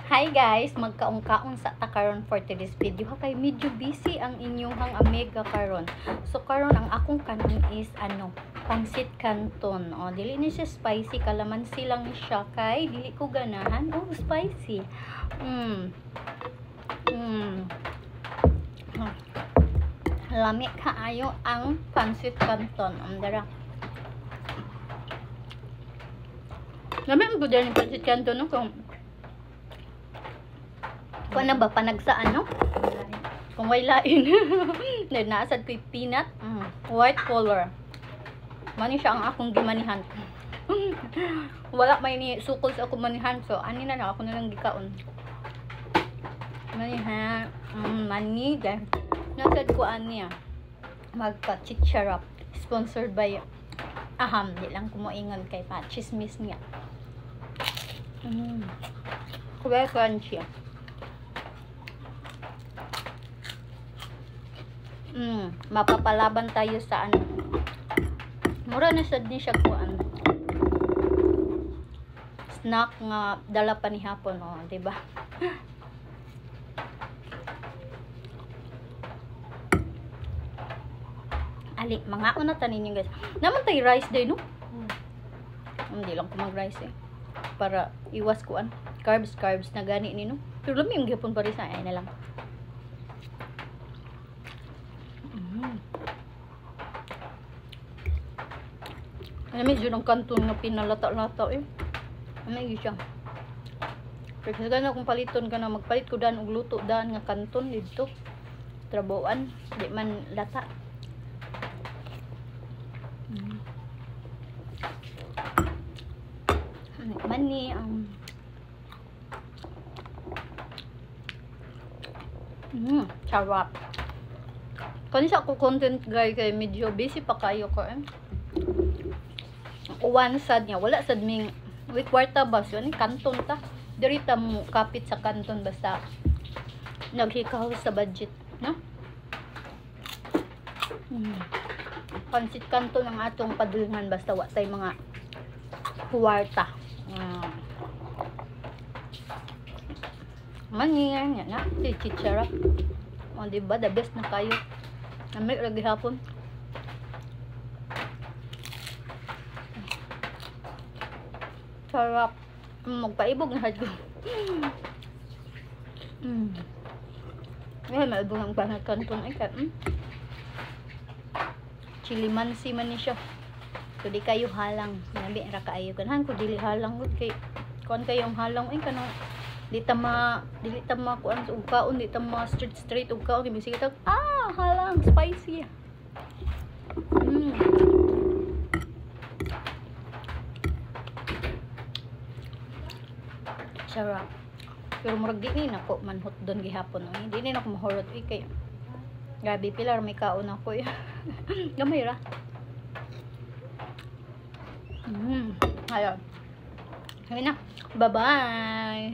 Hi guys, magkaong-kaon sa takaron for today's video ha, kay medyo busy ang inyong amiga karon. So karon ang akong kanon is pansit canton. O dili ni siya spicy, kalamansi lang siya kay dili ko ganahan spicy. Lami kaayo ang pansit canton. Dara. Lami ang gud ni pansit canton no kung na ba panagsaan no? Kung may lain. Naasad ko'y peanut. White color. Mani siya ang akong gimanihan. Wala may ni sukol sa akong manihan. So, ani na lang ako na lang gikaon. Manihan. Mani. Nasad ko aniya. Magka-chicharap. Sponsored by Aham. Di lang kumuingon kay pa. Chismis niya. Kuya crunchy. Mapapalaban tayo sa mura na sad ni siya kuan snack nga dala pa ni hapon di ba? Ali mga una tanin yung guys naman tayo rice day no? Hindi lang ko mag rice para iwas kuan carbs na gani ni no pero lami yung gihapon pa rin sa ay na lang. Medyo ng kanton nga pinalata-lata ano yun siya kasi gana kung paliton ka na magpalit ko daan og luto daan nga kanton dito trabuan di man lata mani sarap kanisa ako content guys kay medyo busy pa kayo ko one sad niya wala sad ming with kwarta ba so ni kanton ta dirita mo kapit sa kanton basta naghikaw sa budget no pansit kanton ang atong padulngan basta wa tay mga kwarta maniyan nga na chichara di ba the best na kayo namay lagi hapon. Sarap. Magpaibog na hadyo. Ay, maibog ang banat kanton ay ka. Chili mansi man ni siya. So di kayo halang. Nabi ra kaayo ganahan ko dili halang gud kay kuan kayong halang ay kanang dili ta ma kuan sa ugkaon di ta ma straight ugkaon di bisig ta halang spicy. Sarap. Pero murag di ni nako manhot doon gihapon di ni nako mahurot kay grabe pilar may kaon ako gamay ra ayun na bye bye.